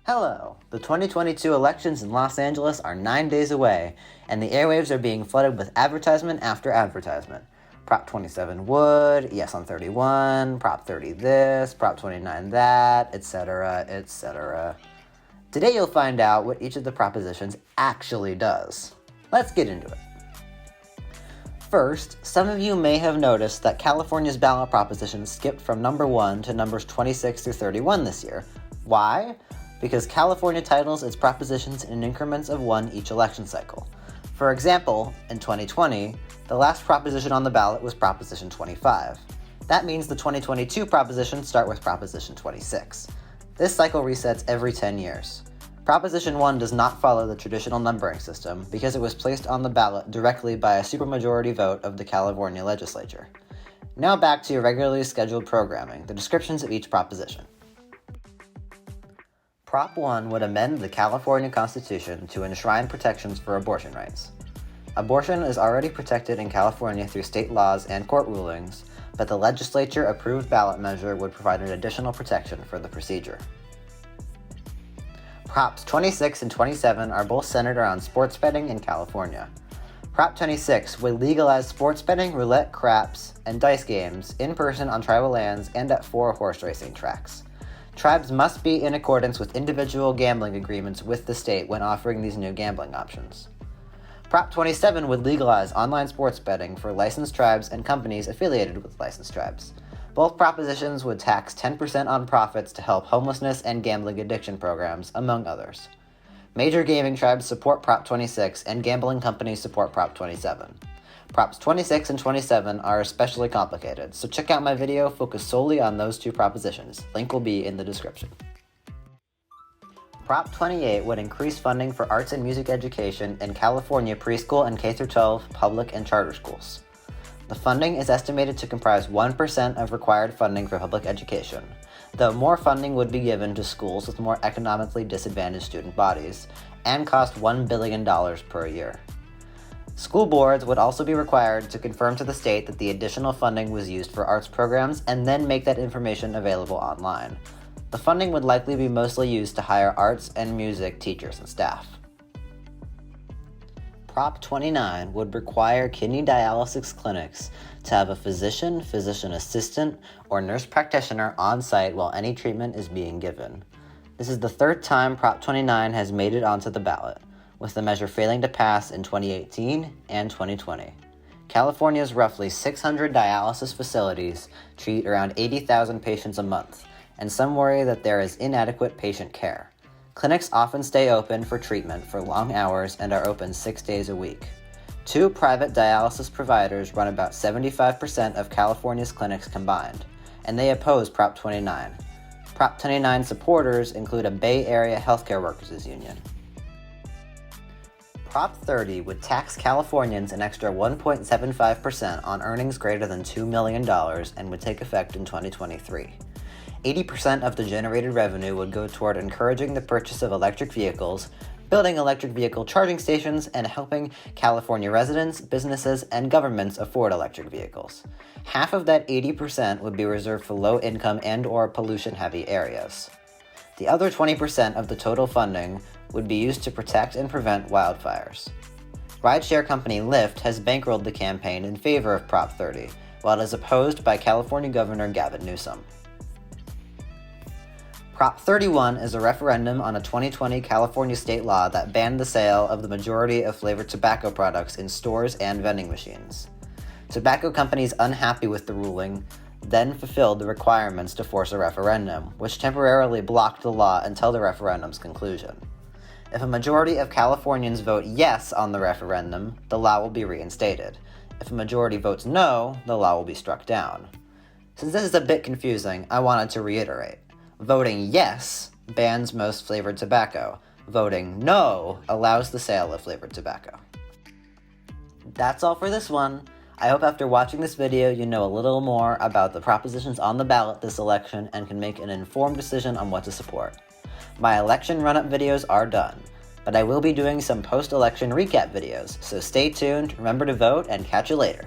Hello! The 2022 elections in Los Angeles are 9 days away, and the airwaves are being flooded with advertisement after advertisement. Prop 27 would, yes on 31, Prop 30 this, Prop 29 that, etc., etc. Today you'll find out what each of the propositions actually does. Let's get into it. First, some of you may have noticed that California's ballot proposition skipped from number 1 to numbers 26 through 31 this year. Why? Because California titles its propositions in increments of 1 each election cycle. For example, in 2020, the last proposition on the ballot was Proposition 25. That means the 2022 propositions start with Proposition 26. This cycle resets every 10 years. Proposition 1 does not follow the traditional numbering system because it was placed on the ballot directly by a supermajority vote of the California legislature. Now back to your regularly scheduled programming, the descriptions of each proposition. Prop 1 would amend the California Constitution to enshrine protections for abortion rights. Abortion is already protected in California through state laws and court rulings, but the legislature-approved ballot measure would provide an additional protection for the procedure. Props 26 and 27 are both centered around sports betting in California. Prop 26 would legalize sports betting, roulette, craps, and dice games in person on tribal lands and at 4 horse racing tracks. Tribes must be in accordance with individual gambling agreements with the state when offering these new gambling options. Prop 27 would legalize online sports betting for licensed tribes and companies affiliated with licensed tribes. Both propositions would tax 10% on profits to help homelessness and gambling addiction programs, among others. Major gaming tribes support Prop 26 and gambling companies support Prop 27. Props 26 and 27 are especially complicated, so check out my video focused solely on those two propositions. Link will be in the description. Prop 28 would increase funding for arts and music education in California preschool and K-12 public and charter schools. The funding is estimated to comprise 1% of required funding for public education, though more funding would be given to schools with more economically disadvantaged student bodies, and cost $1 billion per year. School boards would also be required to confirm to the state that the additional funding was used for arts programs and then make that information available online. The funding would likely be mostly used to hire arts and music teachers and staff. Prop 29 would require kidney dialysis clinics to have a physician, physician assistant, or nurse practitioner on site while any treatment is being given. This is the third time Prop 29 has made it onto the ballot, with the measure failing to pass in 2018 and 2020. California's roughly 600 dialysis facilities treat around 80,000 patients a month, and some worry that there is inadequate patient care. Clinics often stay open for treatment for long hours and are open 6 days a week. 2 private dialysis providers run about 75% of California's clinics combined, and they oppose Prop 29. Prop 29 supporters include a Bay Area healthcare workers' union. Prop 30 would tax Californians an extra 1.75% on earnings greater than $2 million and would take effect in 2023. 80% of the generated revenue would go toward encouraging the purchase of electric vehicles, building electric vehicle charging stations, and helping California residents, businesses, and governments afford electric vehicles. Half of that 80% would be reserved for low-income and/or pollution-heavy areas. The other 20% of the total funding would be used to protect and prevent wildfires. Rideshare company Lyft has bankrolled the campaign in favor of Prop 30, while it is opposed by California Governor Gavin Newsom. Prop 31 is a referendum on a 2020 California state law that banned the sale of the majority of flavored tobacco products in stores and vending machines. Tobacco companies unhappy with the ruling then fulfilled the requirements to force a referendum, which temporarily blocked the law until the referendum's conclusion. If a majority of Californians vote yes on the referendum, the law will be reinstated. If a majority votes no, the law will be struck down. Since this is a bit confusing, I wanted to reiterate. Voting yes bans most flavored tobacco. Voting no allows the sale of flavored tobacco. That's all for this one. I hope after watching this video you know a little more about the propositions on the ballot this election and can make an informed decision on what to support. My election run-up videos are done, but I will be doing some post-election recap videos, so stay tuned, remember to vote, and catch you later.